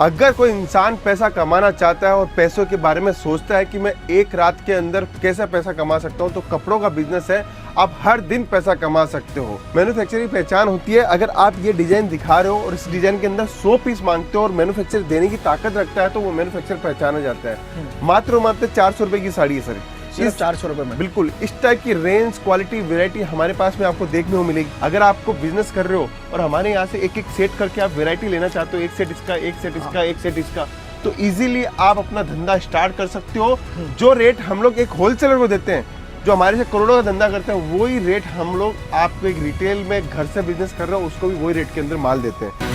अगर कोई इंसान पैसा कमाना चाहता है और पैसों के बारे में सोचता है कि मैं एक रात के अंदर कैसे पैसा कमा सकता हूं, तो कपड़ों का बिजनेस है। आप हर दिन पैसा कमा सकते हो। मैन्युफैक्चरिंग की पहचान होती है, अगर आप ये डिजाइन दिखा रहे हो और इस डिजाइन के अंदर 100 पीस मांगते हो और मैन्युफैक्चर देने की ताकत रखता है, तो वो मैन्युफैक्चर पहचाना जाता है। मात्र 400 रुपए की साड़ी है सर, सिर्फ 400 रुपए में। बिल्कुल इस टाइप की रेंज, क्वालिटी, वैरायटी हमारे पास में आपको देखने को मिलेगी। अगर आपको बिजनेस कर रहे हो और हमारे यहाँ से एक एक सेट करके आप वैरायटी लेना चाहते हो, एक सेट इसका, एक सेट इसका, एक सेट इसका, तो इजीली आप अपना धंधा स्टार्ट कर सकते हो। जो रेट हम लोग एक होलसेलर को देते हैं, जो हमारे से करोड़ों का धंधा करते हैं, वही रेट हम लोग आपको एक रिटेल में घर से बिजनेस कर रहे हो उसको भी वही रेट के अंदर माल देते हैं।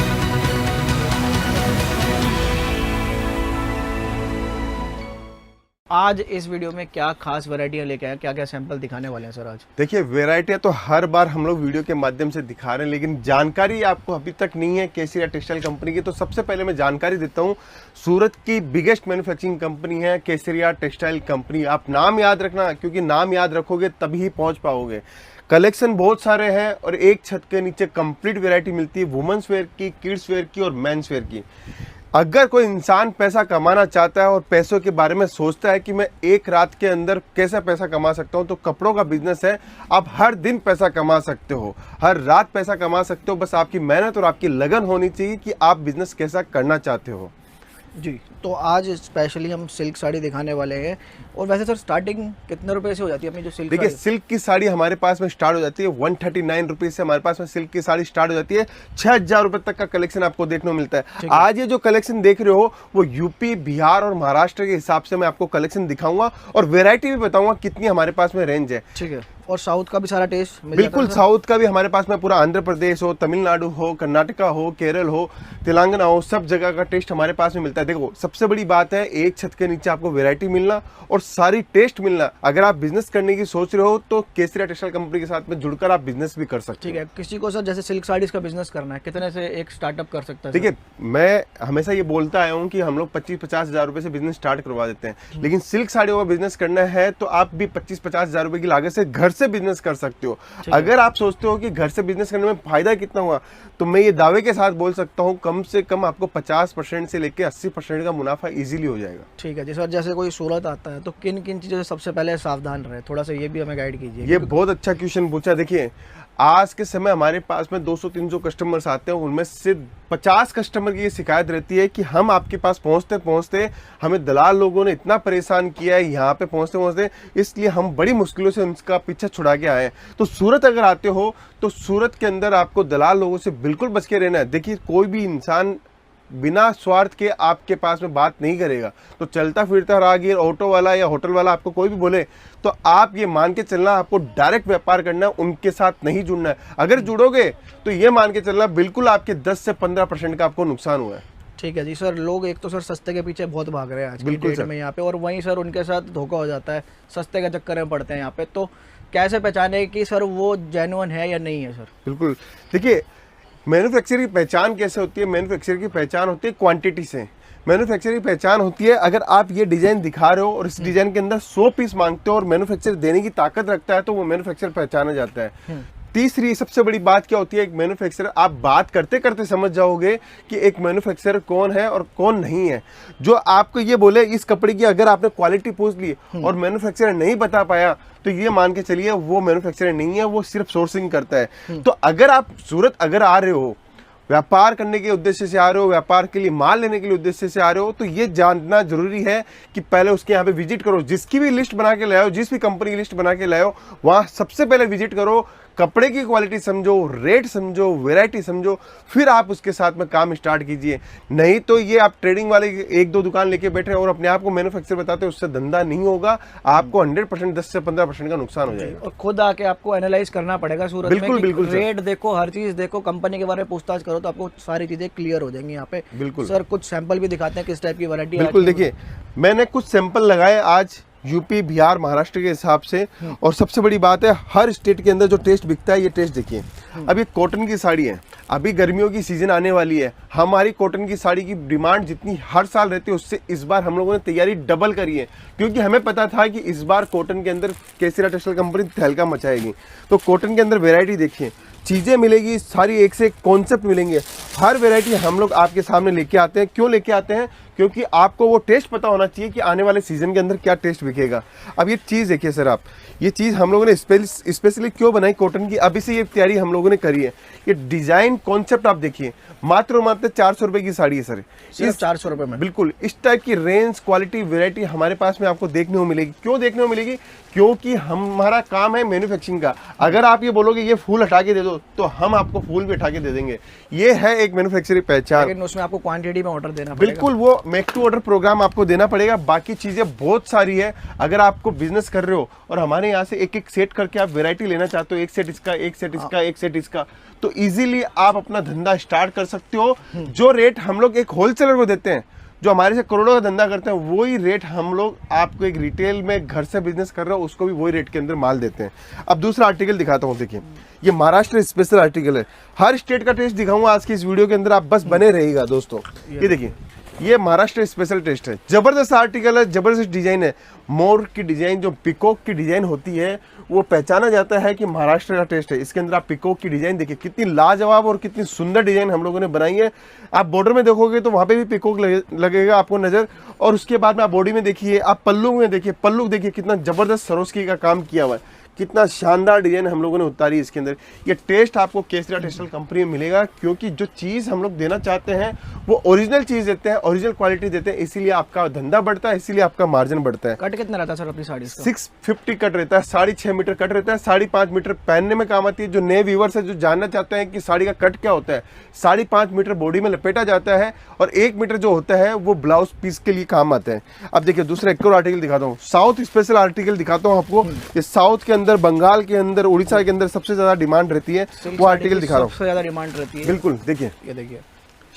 आज इस वीडियो में क्या खास वैरायटियां लेके आए, क्या क्या सैंपल दिखाने वाले हैं सर आज? देखिए, वैरायटियां तो हर बार हम लोग वीडियो के माध्यम से दिखा रहे हैं, लेकिन जानकारी आपको अभी तक नहीं है केसरिया टेक्सटाइल कंपनी की। तो सबसे पहले मैं जानकारी देता हूं, सूरत की बिगेस्ट मैन्युफैक्चरिंग कंपनी है केसरिया टेक्सटाइल कंपनी। आप नाम याद रखना, क्योंकि नाम याद रखोगे तभी पहुंच पाओगे। कलेक्शन बहुत सारे हैं और एक छत के नीचे कंप्लीट वैरायटी मिलती है, वुमेन्स वेयर की, किड्स वेयर की और मेंस वेयर की। अगर कोई इंसान पैसा कमाना चाहता है और पैसों के बारे में सोचता है कि मैं एक रात के अंदर कैसे पैसा कमा सकता हूं, तो कपड़ों का बिजनेस है। आप हर दिन पैसा कमा सकते हो, हर रात पैसा कमा सकते हो। बस आपकी मेहनत और आपकी लगन होनी चाहिए कि आप बिजनेस कैसा करना चाहते हो। जी, तो आज स्पेशली हम सिल्क साड़ी दिखाने वाले हैं। और वैसे सर स्टार्टिंग कितने रुपए से हो जाती है अपनी जो सिल्क? देखिए, सिल्क की साड़ी हमारे पास में स्टार्ट हो जाती है 139 रुपीज से। हमारे पास में सिल्क की साड़ी स्टार्ट हो जाती है। 6000 रुपए तक का कलेक्शन आपको देखने को मिलता है। आज ये जो कलेक्शन देख रहे हो वो यूपी, बिहार और महाराष्ट्र के हिसाब से मैं आपको कलेक्शन दिखाऊंगा और वेरायटी भी बताऊंगा कितनी हमारे पास में रेंज है। ठीक है। और साउथ का भी सारा टेस्ट बिल्कुल, साउथ का भी हमारे पास में पूरा आंध्र प्रदेश हो, तमिलनाडु हो, कर्नाटका हो, केरल हो, तेलंगाना हो, सब जगह का टेस्ट हमारे पास में मिलता है। देखो, सबसे बड़ी बात है एक छत के नीचे आपको वैरायटी मिलना और सारी टेस्ट मिलना। अगर आप बिजनेस करने की सोच रहे हो तो केसरिया टेक्सटाइल कंपनी के साथ में जुड़कर आप बिजनेस भी कर सकते हो। ठीक है। किसी को सर जैसे सिल्क साड़ीज का बिजनेस करना है, कितने से एक स्टार्टअप कर सकता है? देखिए, मैं हमेशा ये बोलता आया हूँ कि हम लोग 25-50 हजार रुपए से बिजनेस स्टार्ट करवा देते हैं, लेकिन सिल्क साड़ियों का बिजनेस करना है तो आप भी 25-50 हजार रुपए की लागत से घर से बिजनेस कर सकते हो। अगर आप सोचते हो कि घर से बिजनेस करने में फायदा कितना हुआ, तो मैं ये दावे के साथ बोल सकता हूँ कम से कम आपको 50% से लेकर 80% का मुनाफा इजीली हो जाएगा। ठीक है जी सर। जैसे कोई सूरत आता है तो किन किन चीज़ों से सबसे पहले सावधान रहे, थोड़ा सा ये भी हमें गाइड कीजिए। ये बहुत अच्छा क्वेश्चन पूछा। देखिए, आज के समय हमारे पास में 200-300 कस्टमर्स आते हैं, उनमें से 50 कस्टमर की ये शिकायत रहती है कि हम आपके पास पहुंचते पहुंचते हमें दलाल लोगों ने इतना परेशान किया है यहाँ पे पहुंचते पहुंचते, इसलिए हम बड़ी मुश्किलों से उनका पीछा छुड़ा के आए हैं। तो सूरत अगर आते हो तो सूरत के अंदर आपको दलाल लोगों से बिल्कुल बच के रहना है। देखिए, कोई भी इंसान बिना स्वार्थ के आपके पास में बात नहीं करेगा। तो चलता फिरता राहगीर, ऑटो वाला या होटल वाला आपको कोई भी बोले तो आप ये मान के चलना, आपको डायरेक्ट व्यापार करना है, उनके साथ नहीं जुड़ना है। अगर जुड़ोगे तो ये मान के चलना बिल्कुल आपके 10 से 15% का आपको नुकसान हुआ है। ठीक है जी सर। लोग एक तो सर सस्ते के पीछे बहुत भाग रहे हैं आज की डेट में यहाँ पे, और वहीं सर उनके साथ धोखा हो जाता है, सस्ते के चक्कर में पड़ते हैं यहाँ पे। तो कैसे पहचाने कि सर वो जेन्युइन है या नहीं है सर? बिल्कुल, देखिए, मैन्युफैक्चर की पहचान कैसे होती है? मैन्युफैक्चर की पहचान होती है क्वांटिटी से। मैन्युफैक्चर की पहचान होती है, अगर आप ये डिजाइन दिखा रहे हो और इस डिजाइन के अंदर 100 पीस मांगते हो और मैन्युफैक्चर देने की ताकत रखता है, तो वो मैन्युफैक्चर पहचाना जाता है। तीसरी सबसे बड़ी बात क्या होती है? एक मैन्युफैक्चरर, आप बात करते करते समझ जाओगे कि एक मैन्युफैक्चरर कौन है और कौन नहीं है। जो आपको ये बोले इस कपड़े की अगर आपने क्वालिटी पूछ ली और मैन्युफैक्चरर नहीं बता पाया, तो ये मान के चलिए वो मैन्युफैक्चरर नहीं है, वो सिर्फ सोर्सिंग करता है। तो अगर आप सूरत अगर आ रहे हो, व्यापार करने के उद्देश्य से आ रहे हो, व्यापार के लिए माल लेने के लिए उद्देश्य से आ रहे हो, तो ये जानना जरूरी है कि पहले उसके यहाँ पे विजिट करो। जिसकी भी लिस्ट बना के लाओ, जिस भी कंपनी की लिस्ट बना के लाओ, वहाँ सबसे पहले विजिट करो, कपड़े की क्वालिटी समझो, रेट समझो, वैरायटी समझो, फिर आप उसके साथ में काम स्टार्ट कीजिए। नहीं तो ये आप ट्रेडिंग वाले 1-2 दुकान लेके बैठे और अपने आप को मैन्युफैक्चर बताते, उससे धंधा नहीं होगा। आपको 100% 10 से 15% का नुकसान हो जाएगा। और खुद आके आपको एनालाइज करना पड़ेगा सूरत में। बिल्कुल, रेट देखो, हर चीज देखो, कंपनी के बारे में पूछताछ करो, तो आपको सारी चीजें क्लियर हो जाएंगी यहाँ पे। बिल्कुल सर, कुछ सैंपल भी दिखाते हैं किस टाइप की वैरायटी। बिल्कुल, देखिए, मैंने कुछ सैंपल लगाए आज यूपी, बिहार, महाराष्ट्र के हिसाब से। और सबसे बड़ी बात है, हर स्टेट के अंदर जो टेस्ट बिकता है, ये टेस्ट देखिए। अब ये कॉटन की साड़ी है, अभी गर्मियों की सीजन आने वाली है। हमारी कॉटन की साड़ी की डिमांड जितनी हर साल रहती है, उससे इस बार हम लोगों ने तैयारी डबल करी है, क्योंकि हमें पता था कि इस बार कॉटन के अंदर केसरिया टेक्सटाइल कंपनी तहलका मचाएगी। तो कॉटन के अंदर वेरायटी देखिए, चीज़ें मिलेगी, सारी एक से एक कॉन्सेप्ट मिलेंगे। हर वैरायटी हम लोग आपके सामने लेके आते हैं। क्यों लेके आते हैं? क्योंकि आपको वो टेस्ट पता होना चाहिए कि आने वाले सीजन के अंदर क्या टेस्ट बिकेगा। अब ये चीज़ देखिए सर, आप ये चीज़ हम लोगों ने स्पेशली क्यों बनाई कॉटन की, अभी से ये तैयारी हम लोगों ने करी है। ये डिज़ाइन कॉन्सेप्ट आप देखिए, मात्र 400 रुपये की साड़ी है सर, सिर्फ 400 रुपये में। बिल्कुल इस टाइप की रेंज, क्वालिटी, वैरायटी हमारे पास में आपको देखने को मिलेगी। क्यों देखने को मिलेगी? क्योंकि हमारा काम है मैन्युफैक्चरिंग का। अगर आप ये बोलोगे ये फूल हटा के दे दो, तो हम आपको फूल भी हटा के दे देंगे। ये है एक मैन्युफैक्चरिंग पहचान। लेकिन उसमें आपको क्वांटिटी में ऑर्डर देना पड़ेगा। बिल्कुल, वो मेक टू ऑर्डर प्रोग्राम आपको देना पड़ेगा। बाकी चीजें बहुत सारी है। अगर आपको बिजनेस कर रहे हो और हमारे यहाँ से एक एक सेट करके आप वैरायटी लेना चाहते हो, एक सेट इसका, एक सेट इसका, एक सेट इसका, तो इजीली आप अपना धंधा स्टार्ट कर सकते हो। जो रेट हम लोग एक होलसेलर को देते हैं, जो हमारे से करोड़ों का धंधा करते हैं, वही रेट हम लोग आपको एक रिटेल में घर से बिजनेस कर रहे हो उसको भी वही रेट के अंदर माल देते हैं। अब दूसरा आर्टिकल दिखाता हूँ। देखिए, ये महाराष्ट्र स्पेशल आर्टिकल है। हर स्टेट का टेस्ट दिखाऊंगा आज की इस वीडियो के अंदर, आप बस बने रहिएगा दोस्तों। ये देखिए, ये महाराष्ट्र स्पेशल टेस्ट है। जबरदस्त आर्टिकल है, जबरदस्त डिजाइन है। मोर की डिजाइन, जो पिकॉक की डिजाइन होती है, वो पहचाना जाता है कि महाराष्ट्र का टेस्ट है। इसके अंदर आप पिकॉक की डिजाइन देखिए, कितनी लाजवाब और कितनी सुंदर डिजाइन हम लोगों ने बनाई है। आप बॉर्डर में देखोगे तो वहां पे भी पिकॉक लगेगा आपको नजर, और उसके बाद में आप बॉडी में देखिए, आप पल्लू में देखिए, पल्लू देखिए कितना जबरदस्त सरोस्की का काम किया हुआ है, कितना शानदार डिजाइन हम लोगों ने उतारी इसके अंदर। ये टेस्ट आपको केसरिया टेक्सटाइल कंपनी में मिलेगा, क्योंकि जो चीज़ हम लोग देना चाहते हैं वो ओरिजिनल चीज़ देते हैं, ओरिजिनल क्वालिटी देते हैं। इसीलिए आपका धंधा बढ़ता है, इसीलिए आपका मार्जिन बढ़ता है। कट कितना रहता है सर अपनी साड़ी? 650 कट रहता है, 6.5 मीटर कट रहता है, 5.5 मीटर पहनने में काम आती है। जो नए व्यूवर्स है, जो जानना चाहते हैं कि साड़ी का कट क्या होता है, 5.5 मीटर बॉडी में लपेटा जाता है और 1 मीटर जो होता है वो ब्लाउज पीस के लिए काम आता है। अब देखिए, दूसरा एक और आर्टिकल दिखाता हूँ, साउथ स्पेशल आर्टिकल दिखाता हूँ आपको। ये साउथ के अंदर, बंगाल के अंदर, उड़ीसा के अंदर सबसे ज्यादा डिमांड रहती है, वो आर्टिकल दिखा रहा हूँ। सबसे ज्यादा डिमांड रहती है। बिल्कुल, देखिए, ये देखिए,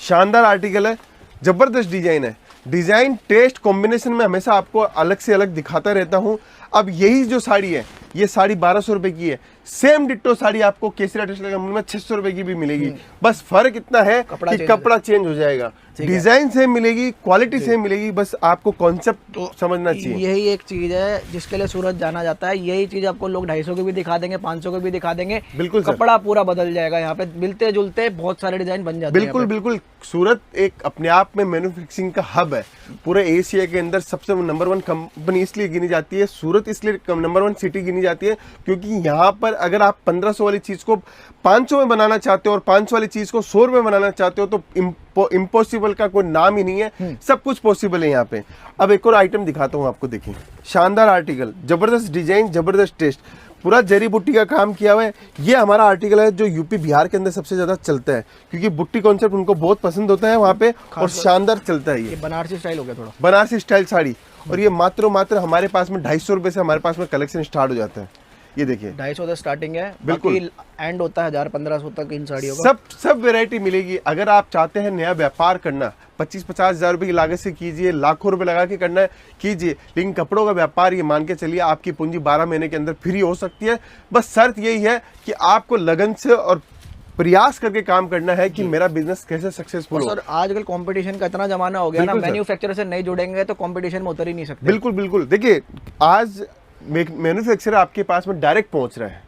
शानदार आर्टिकल है, जबरदस्त डिजाइन है। डिजाइन, टेस्ट, कॉम्बिनेशन में हमेशा आपको अलग से अलग दिखाता रहता हूं। अब यही जो साड़ी है, ये साड़ी 1200 रुपए की है। सेम डिट्टो साड़ी आपको केसरिया टेक्सटाइल कंपनी में 600 रुपए की भी मिलेगी। बस फर्क इतना है कि कपड़ा चेंज हो जाएगा, डिजाइन सेम मिलेगी, क्वालिटी सेम मिलेगी, बस आपको कॉन्सेप्ट समझना चाहिए। यही एक चीज है जिसके लिए सूरत जाना जाता है। यही चीज आपको लोग 250 की भी दिखा देंगे, 500 की भी दिखा देंगे। बिल्कुल, कपड़ा पूरा बदल जाएगा। यहाँ पे मिलते जुलते बहुत सारे डिजाइन बन जाते हैं। बिल्कुल बिल्कुल, सूरत एक अपने आप में मैन्युफैक्चरिंग का हब है। पूरे एशिया के अंदर सबसे नंबर 1 कंपनी इसलिए गिनी जाती है, सूरत इसलिए नंबर 1 सिटी गिनी जाती है, क्योंकि यहाँ पर अगर आप 1500 वाली चीज को 500 में बनाना चाहते हो और 500 वाली चीज को 100 में बनाना चाहते हो, तो इम्पॉसिबल का कोई नाम ही नहीं है। सब कुछ पॉसिबल है यहाँ पे। अब एक और आइटम दिखाता हूँ आपको, देखिए, शानदार आर्टिकल, जबरदस्त डिजाइन, जबरदस्त टेस्ट, पूरा जरी बुट्टी का काम किया हुआ है। ये हमारा आर्टिकल है जो यूपी बिहार के अंदर सबसे ज्यादा चलता है, क्योंकि बुट्टी कॉन्सेप्ट उनको बहुत पसंद होता है वहाँ पे, और शानदार चलता है। ये बनारसी स्टाइल हो गया, थोड़ा बनारसी स्टाइल साड़ी, और ये मात्र हमारे पास में 250 रुपए से हमारे पास में कलेक्शन स्टार्ट हो जाता है। ये देखिए, 250 से स्टार्टिंग है, बिल्कुल एंड होता है 1000-1500 तक इन साड़ियों का। सब वैरायटी मिलेगी। अगर आप चाहते हैं नया व्यापार करना, 25-50 हजार रुपए की लागत से कीजिए, लाखों रुपए लगा के करना है कीजिए, लेकिन कपड़ों का व्यापार ये मान के चलिए आपकी पूंजी 12 महीने के अंदर फ्री हो सकती है। बस शर्त यही है कि आपको लगन से और प्रयास करके काम करना है कि मेरा बिजनेस कैसे सक्सेसफुल हो। सर, आजकल कंपटीशन का इतना जमाना हो गया ना, मैन्युफैक्चरर से नहीं जुड़ेंगे तो कंपटीशन में उतर ही नहीं सकते। बिल्कुल बिल्कुल, देखिए, आज मैन्युफैक्चरर आपके पास में डायरेक्ट पहुंच रहा है।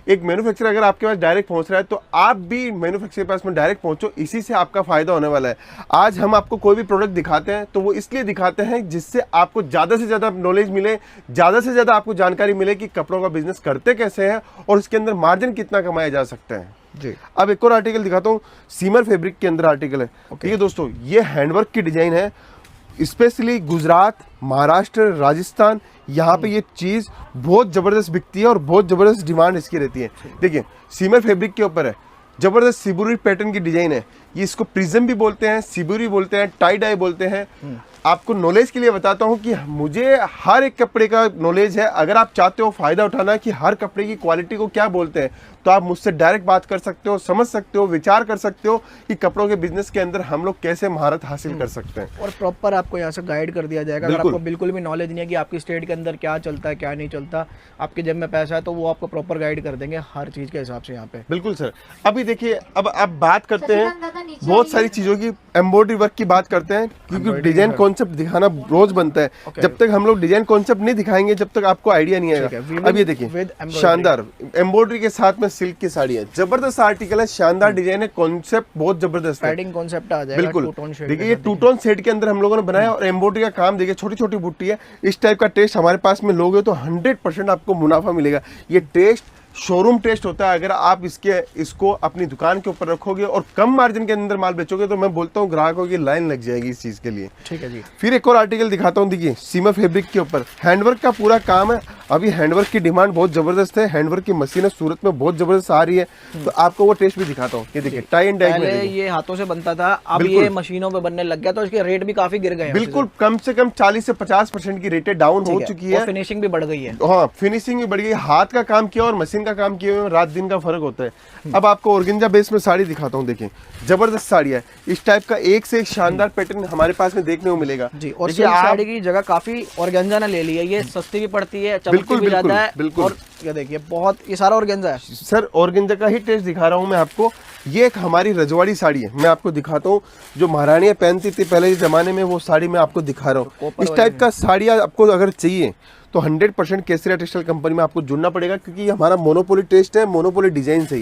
एक मैन्युफैक्चरर अगर आपके पास डायरेक्ट पहुंच रहा है, तो आप भी मैन्युफैक्चरर के पास में डायरेक्ट पहुंचो, इसी से आपका फायदा होने वाला है। आज हम आपको कोई भी प्रोडक्ट दिखाते हैं तो वो इसलिए दिखाते हैं जिससे आपको ज़्यादा से ज़्यादा नॉलेज मिले, ज़्यादा से ज़्यादा आपको जानकारी मिले कि कपड़ों का बिजनेस करते कैसे हैं और उसके अंदर मार्जिन कितना कमाया जा सकता है जी। अब एक और आर्टिकल दिखाता हूँ, सीमर फैब्रिक के अंदर आर्टिकल है। ठीक है दोस्तों, ये हैंडवर्क की डिजाइन है, स्पेशली गुजरात, महाराष्ट्र, राजस्थान, यहाँ पे ये चीज़ बहुत ज़बरदस्त बिकती है और बहुत ज़बरदस्त डिमांड इसकी रहती है। देखिए, सीमर फैब्रिक के ऊपर है, ज़बरदस्त सिबुरी पैटर्न की डिजाइन है। ये इसको प्रिज्म भी बोलते हैं, सिबुरी बोलते हैं, टाई डाई बोलते हैं। आपको नॉलेज के लिए बताता हूँ कि मुझे हर एक कपड़े का नॉलेज है। अगर आप चाहते हो फ़ायदा उठाना कि हर कपड़े की क्वालिटी को क्या बोलते हैं, तो आप मुझसे डायरेक्ट बात कर सकते हो, समझ सकते हो, विचार कर सकते हो कि कपड़ों के बिजनेस के अंदर हम लोग कैसे महारत हासिल कर सकते हैं। और प्रॉपर आपको यहाँ से गाइड कर दिया जाएगा। अगर आपको बिल्कुल भी नॉलेज नहीं है कि आपकी स्टेट के अंदर क्या चलता है, क्या नहीं चलता, आपके जेब में पैसा है, तो वो आपको प्रॉपर गाइड कर देंगे हर चीज़ के हिसाब से यहाँ पे। बिल्कुल सर। अभी देखिए, अब बात करते हैं बहुत सारी चीज़ों की। एम्ब्रॉयडरी वर्क की बात करते हैं, क्योंकि Embroidery डिजाइन work। कॉन्सेप्ट दिखाना रोज बनता है। Okay। जब तक हम लोग डिजाइन कॉन्सेप्ट नहीं दिखाएंगे जब तक आपको आइडिया नहीं ठीक है, आएगा। weaving अब ये देखिए with embroidery। शानदार एम्ब्रॉयडरी के साथ में सिल्क की साड़ी है, जबरदस्त आर्टिकल है, शानदार डिजाइन है, कॉन्सेप्ट बहुत जबरदस्त है। पैडिंग कॉन्सेप्ट आ जाएगा, बिल्कुल, टू टोन शेड देखिए ये टू टोन सेट के अंदर हम लोगों ने बनाया और एम्ब्रॉयडरी का काम देखिए, छोटी छोटी बुट्टी है। इस टाइप का टेस्ट हमारे पास में लोगे तो 100% आपको मुनाफा मिलेगा। ये टेस्ट शोरूम टेस्ट होता है। अगर आप इसको अपनी दुकान के ऊपर रखोगे और कम मार्जिन के अंदर माल बेचोगे तो मैं बोलता हूँ ग्राहकों की लाइन लग जाएगी इस चीज के लिए। ठीक है जी। फिर एक और आर्टिकल दिखाता हूँ, देखिए सीमा फैब्रिक के ऊपर हैंडवर्क का पूरा काम है। अभी हैंडवर्क की डिमांड बहुत जबरदस्त है, हैंडवर्क की मशीन है सूरत में बहुत जबरदस्त आ रही है, तो आपको वो टेस्ट भी दिखाता हूँ। ये देखिए टाई एंड डाई में पहले देखिए। ये हाथों से बनता था, अब बिल्कुल। ये मशीनों पे बनने लग गया, तो इसके रेट भी काफी गिर गए हैं। बिल्कुल, कम से कम 40 से 50% की रेटें डाउन हो चुकी है। फिनिशिंग भी बढ़ गई है। हाँ, फिनिशिंग भी बढ़ गई। हाथ का काम किया और मशीन का काम किए हुए रात दिन का फर्क होता है। अब आपको ऑर्गेन्जा बेस में साड़ी दिखाता हूँ, देखिए जबरदस्त साड़ी है। इस टाइप का एक से एक शानदार पैटर्न हमारे पास में देखने को मिलेगा जी। और देखिए सिल्क आप साड़ी की जगह काफी ऑर्गेन्जा ने ले ली है, ये सस्ती भी पड़ती है, चमकती बिल्कुल, भी ज्यादा बिल्कुल, है। बिल्कुल। और ये देखिए बहुत, ये सारा ऑर्गेन्जा है सर ऑर्गेन्जा का ही टेस्ट दिखा रहा हूँ मैं आपको। ये एक हमारी रजवाड़ी साड़ी है, मैं आपको दिखाता हूँ, जो महारानियां पहनती थी पहले के जमाने में, वो साड़ी मैं आपको दिखा रहा हूँ। इस टाइप का साड़ी आपको अगर चाहिए तो 100% केसरिया टेक्सटाइल कंपनी में आपको जुड़ना पड़ेगा, क्योंकि ये हमारा मोनोपोली टेस्ट है, मोनोपोली डिजाइन से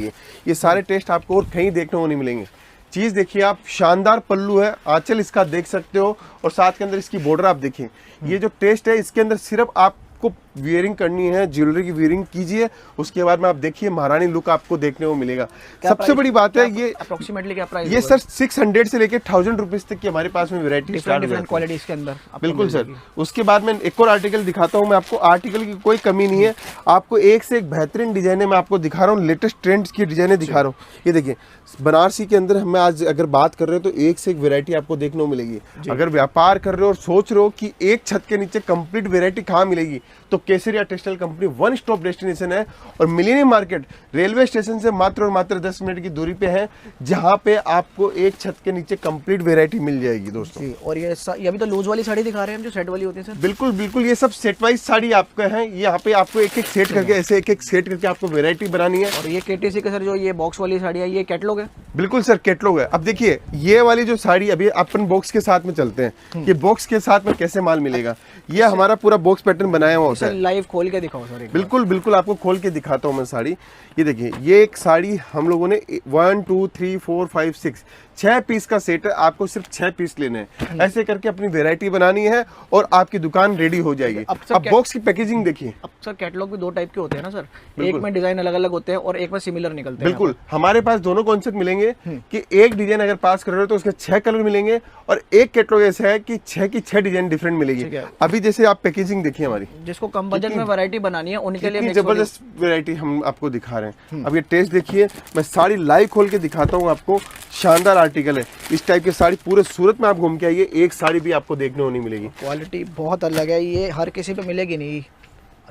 ये सारे टेस्ट आपको और कहीं देखने को नहीं मिलेंगे। चीज देखिए आप, शानदार पल्लू है, आंचल इसका देख सकते हो, और साथ के अंदर इसकी बॉर्डर आप देखिए। ये जो टेस्ट है इसके अंदर सिर्फ आपको वियरिंग करनी है, ज्वेलरी की वियरिंग कीजिए, उसके बाद में आप देखिए महारानी लुक आपको देखने को मिलेगा। सबसे बड़ी बात है ये अप्रोक्सीमेटली क्या प्राइस? ये सर 600 से लेके 1000 रुपीज तक की हमारे पास में वैरायटी स्टार्ट हो डिफरेंट जाती है। क्वालिटीज के अंदर आपको बिल्कुल मिल सर। जाएगी। उसके बाद मैं एक और आर्टिकल दिखाता हूँ मैं आपको। आर्टिकल की कोई कमी नहीं है, आपको एक से एक बेहतरीन डिजाइने मैं आपको दिखा रहा हूँ, लेटेस्ट ट्रेंड्स की डिजाइने दिखा रहा हूँ। ये देखिए बनारसी के अंदर हम आज अगर बात कर रहे हो तो एक से एक वैरायटी आपको देखने को मिलेगी। अगर व्यापार कर रहे हो और सोच रहे हो कि एक छत के नीचे कंप्लीट वैरायटी कहाँ मिलेगी, तो Kesariya textile company one stop destination है। और मिलेनियम मार्केट रेलवे स्टेशन से मात्र और मात्र 10 मिनट की दूरी पे है, जहाँ पे आपको एक छत के नीचे कंप्लीट वैरायटी मिल जाएगी दोस्तों। जी। और ये अभी तो लूज वाली साड़ी दिखा रहे हैं हम, जो सेट वाली होती है सर। बिल्कुल बिल्कुल, ये सब सेट वाइज साड़ी आपका है। यहाँ पे आपको एक एक सेट करके, ऐसे एक एक सेट करके आपको वैरायटी बनानी है। और ये केटीसी के सर जो ये बॉक्स वाली साड़ी है, ये कैटलॉग है? बिल्कुल सर, कैटलॉग है। अब देखिए ये वाली जो साड़ी, अभी अपन बॉक्स के साथ में चलते हैं कि बॉक्स के साथ में कैसे माल मिलेगा। ये हमारा पूरा बॉक्स पैटर्न बनाया हुआ होता सर है। लाइव खोल के दिखाओ सर। बिल्कुल बिल्कुल, आपको खोल के दिखाता हूँ मैं साड़ी। ये देखिए, ये एक साड़ी हम लोगों ने 1 2 3 4 5 6 पीस का सेट है, आपको सिर्फ 6 पीस लेने हैं। ऐसे करके अपनी वैरायटी बनानी है और आपकी दुकान रेडी हो जाएगी। अब बॉक्स की पैकेजिंग देखिए। अब सर कैटलॉग भी दो टाइप के होते हैं ना सर, एक में डिजाइन अलग अलग होते हैं और एक में सिमिलर निकलते हैं। बिल्कुल, हमारे पास दोनों कॉन्सेप्ट मिलेंगे कि एक डिजाइन अगर पास कर रहे हो तो उसके 6 कलर मिलेंगे, और एक कैटलॉग ऐसा है कि 6 की 6 डिजाइन डिफरेंट मिलेगी। अभी जैसे आप पैकेजिंग देखिए हमारी, जिसको कम बजट में वैरायटी बनानी है उनके लिए जबरदस्त वैरायटी हम आपको दिखा रहे हैं। अब ये टेस्ट देखिए, मैं साड़ी लाइव खोल के दिखाता हूँ आपको। शानदार आर्टिकल है, इस टाइप की साड़ी पूरे सूरत में आप घूम के आइए, एक साड़ी भी आपको देखने को नहीं मिलेगी। क्वालिटी बहुत अलग है, ये हर किसी पे मिलेगी नहीं।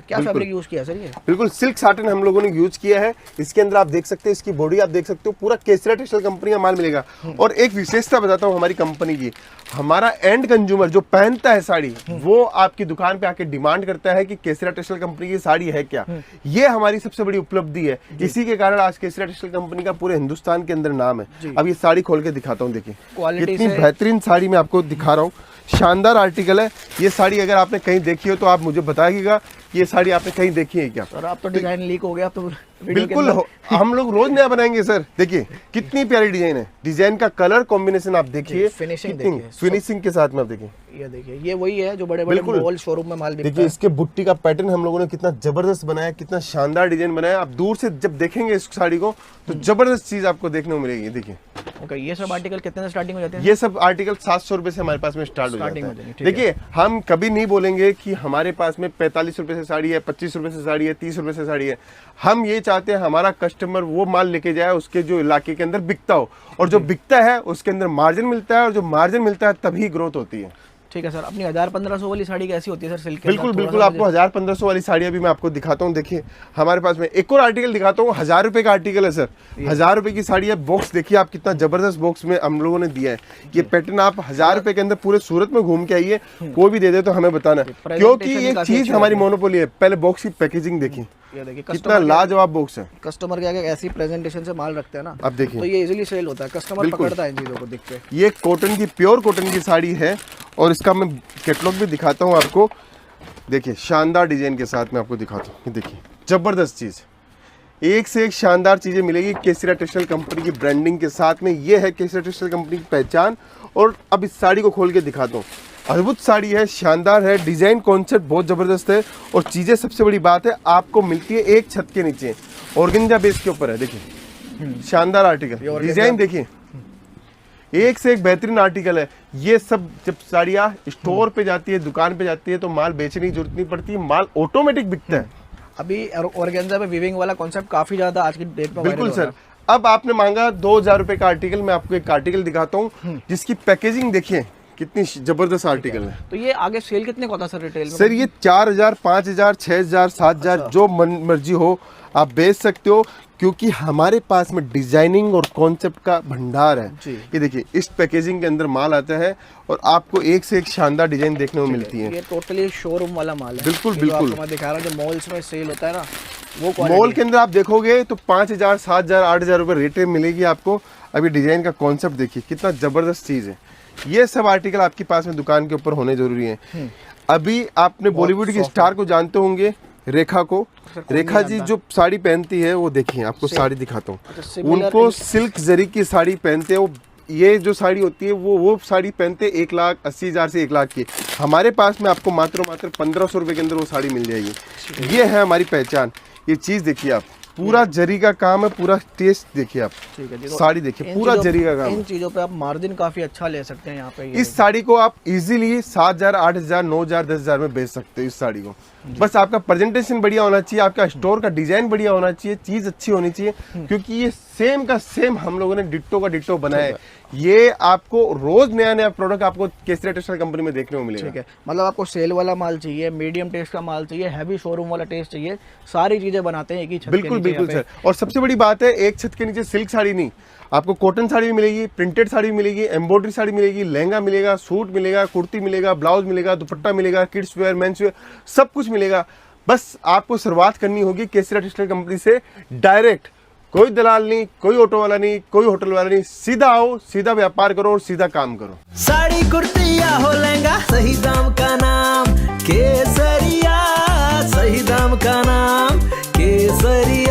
क्या फैब्रिक यूज किया सर ये? बिल्कुल सिल्क साटन हम लोगों ने यूज किया है। इसके अंदर आप देख सकते हैं, इसकी बॉडी आप देख सकते हो, पूरा केसरिया टेक्सटाइल कंपनी का माल मिलेगा। और एक विशेषता बताता हूँ हमारी कंपनी की, हमारा एंड कंज्यूमर जो पहनता है साड़ी, वो आपकी दुकान पे आके डिमांड करता है कि केसरिया टेक्सटाइल कंपनी की साड़ी है क्या। ये हमारी सबसे बड़ी उपलब्धि है, इसी के कारण आज केसरिया टेक्सटाइल कंपनी का पूरे हिंदुस्तान के अंदर नाम है। अब ये साड़ी खोल के दिखाता हूँ, देखिए कितनी बेहतरीन साड़ी मैं आपको दिखा रहा हूँ। शानदार आर्टिकल है। ये साड़ी अगर आपने कहीं देखी हो तो आप मुझे बताइएगा, ये साड़ी आपने कहीं देखी है क्या? सर आप तो डिजाइन लीक हो गया, आप तो बिल्कुल हम लोग रोज नया बनाएंगे सर। देखिए कितनी प्यारी डिजाइन है, डिजाइन का कलर कॉम्बिनेशन आप देखिए, फिनिशिंग के साथ में आप देखिए। ये देखिए, ये वही है जो बड़े बड़े मॉल शोरूम में माल बिकता है। देखिए इसके बुट्टी का पैटर्न हम लोगों ने कितना जबरदस्त बनाया, कितना शानदार डिजाइन बनाया। आप दूर से जब देखेंगे इस साड़ी को तो जबरदस्त चीज आपको देखने को मिलेगी। देखिए ओके, ये सब आर्टिकल कितने से स्टार्टिंग हो जाते हैं? ये सब आर्टिकल 700 रुपए से हमारे पास में स्टार्ट हो जाते हैं। देखिए हम कभी नहीं बोलेंगे कि हमारे पास में 45 रुपए से साड़ी है, 25 रुपए से साड़ी है, 30 रुपए से साड़ी है। हम ये चाहते हैं हमारा कस्टमर वो माल लेके जाए उसके जो इलाके के अंदर बिकता हो, और जो बिकता है उसके अंदर मार्जिन मिलता है, और जो मार्जिन मिलता है तभी ग्रोथ होती है। ठीक है सर, अपनी 1000-1500 वाली साड़ी कैसी होती है सर सिल्क के बिल्कुल अंदर? थोड़ा बिल्कुल, सा आपको 1000-1500 वाली साड़ी अभी मैं आपको दिखाता हूँ। देखिए हमारे पास में एक और आर्टिकल दिखाता हूँ, 1000 रुपए का आर्टिकल है सर, 1000 रुपए की साड़ी है। बॉक्स देखिए आप, कितना जबरदस्त बॉक्स में हम लोगों ने दिया है। ये पैटर्न आप 1000 रुपए के अंदर पूरे सूरत में घूम के आइए, कोई भी दे दे तो हमें बताना, क्योंकि ये काफी चीज अच्छी हमारी रहती है। मोनोपोली है। पहले बॉक्स की पैकेजिंग देखिए, ये देखिए कितना लाजवाब बॉक्स है। कस्टमर के आगे ऐसी प्रेजेंटेशन से माल रखते हैं ना, अब देखिए तो ये इजीली सेल होता है, कस्टमर बिल्कुल। पकड़ता है इन चीजों को देख के। ये कॉटन की, प्योर कॉटन की साड़ी है और इसका मैं कैटलॉग भी दिखाता हूँ आपको। देखिए शानदार डिजाइन के साथ मैं आपको दिखाता हूँ। ये देखिए जबरदस्त चीज, एक से एक शानदार चीजें मिलेगी केसरिया टेक्सटाइल कंपनी की ब्रांडिंग के साथ में। ये है केसरिया टेक्सटाइल कंपनी की पहचान। और अब इस साड़ी को खोल के दिखाता हूँ। अद्भुत साड़ी है, शानदार है, डिजाइन कॉन्सेप्ट बहुत जबरदस्त है और चीजें सबसे बड़ी बात है आपको मिलती है एक छत के नीचे, ऑर्गेन्जा बेस के ऊपर है। देखिए शानदार आर्टिकल, डिजाइन देखिए, एक से एक बेहतरीन आर्टिकल है। ये सब जब साड़ियाँ स्टोर पे जाती है, दुकान पे जाती है, तो माल बेचने की जरूरत नहीं पड़ती, माल ऑटोमेटिक बिकता है। अभी ऑर्गेन्जा पे वीविंग वाला कॉन्सेप्ट काफी ज्यादा आज की डेट में बिल्कुल वायरल हो रहा सर। अब आपने मांगा 2000 रुपए का आर्टिकल, मैं आपको एक आर्टिकल दिखाता हूँ जिसकी पैकेजिंग देखिए कितनी जबरदस्त आर्टिकल है। तो ये आगे सेल कितने का होता है सर रिटेल में? सर ये 4000, 5000, 6000, 7000 जो मर्जी हो आप बेच सकते हो, क्योंकि हमारे पास में डिजाइनिंग और कॉन्सेप्ट का भंडार है। जी। ये देखिए इस पैकेजिंग के अंदर माल आता है और आपको एक से एक शानदार डिजाइन देखने को मिलती है। ये टोटली शोरूम वाला माल है। बिल्कुल, ये जो बिल्कुल। आपको मैं दिखा रहा हूँ, जो मॉल्स में सेल होता है ना, वो मॉल क्वालिटी के अंदर आप देखोगे तो 5000, 7000, 8000 रुपए रेट में मिलेगी आपको। अभी डिजाइन का कॉन्सेप्ट देखिए कितना जबरदस्त चीज है। ये सब आर्टिकल आपके पास में दुकान के ऊपर होने जरूरी है। अभी आपने बॉलीवुड की स्टार को जानते होंगे, रेखा को। रेखा जी जो साड़ी पहनती है वो देखिए, आपको साड़ी दिखाता हूँ। उनको सिल्क जरी की साड़ी पहनते हैं वो। ये जो साड़ी होती है वो साड़ी पहनते 1,80,000 से 1 लाख की। हमारे पास में आपको मात्र 1500 रुपए के अंदर वो साड़ी मिल जाएगी। ये है हमारी पहचान। ये चीज देखिए आप, पूरा जरी का काम है, पूरा टेस्ट देखिए आप। ठीक है जी, तो साड़ी देखिए पूरा जरी का काम इन है। चीजों पे आप मार्जिन काफी अच्छा ले सकते हैं यहाँ पे। ये इस साड़ी को आप इजीली 7000, 8000, 9000, 10000 में बेच सकते हो इस साड़ी को। बस आपका प्रेजेंटेशन बढ़िया होना चाहिए, आपका स्टोर का डिजाइन बढ़िया होना चाहिए, चीज अच्छी होनी चाहिए, क्योंकि ये सेम का सेम हम लोगों ने डिट्टो का डिट्टो बनाया है। ये आपको रोज नया नया प्रोडक्ट आपको केसरिया टेक्सटाइल कंपनी में देखने को मिलेगा। ठीक है, मतलब आपको सेल वाला माल चाहिए, मीडियम टेस्ट का माल चाहिए, हैवी शोरूम वाला टेस्ट चाहिए, सारी चीजें बनाते हैं एक ही छत के बिल्कुल नीचे बिल्कुल यहाँ सर। और सबसे बड़ी बात है, एक छत के नीचे सिल्क साड़ी नहीं, आपको कॉटन साड़ी भी मिलेगी, प्रिंटेड साड़ी मिलेगी, एम्ब्रॉयडरी साड़ी मिलेगी, लहंगा मिलेगा, सूट मिलेगा, कुर्ती मिलेगा, ब्लाउज मिलेगा, दुपट्टा मिलेगा, किड्स वेयर, मेंस वेयर, सब कुछ मिलेगा। बस आपको शुरुआत करनी होगी केसरिया टेक्सटाइल कंपनी से डायरेक्ट। कोई दलाल नहीं, कोई ऑटो वाला नहीं, कोई होटल वाला नहीं, सीधा आओ, सीधा व्यापार करो और सीधा काम करो। साड़ी कुर्ती या हो लहंगा, सही दाम का नाम केसरिया, सही दाम का नाम केसरिया।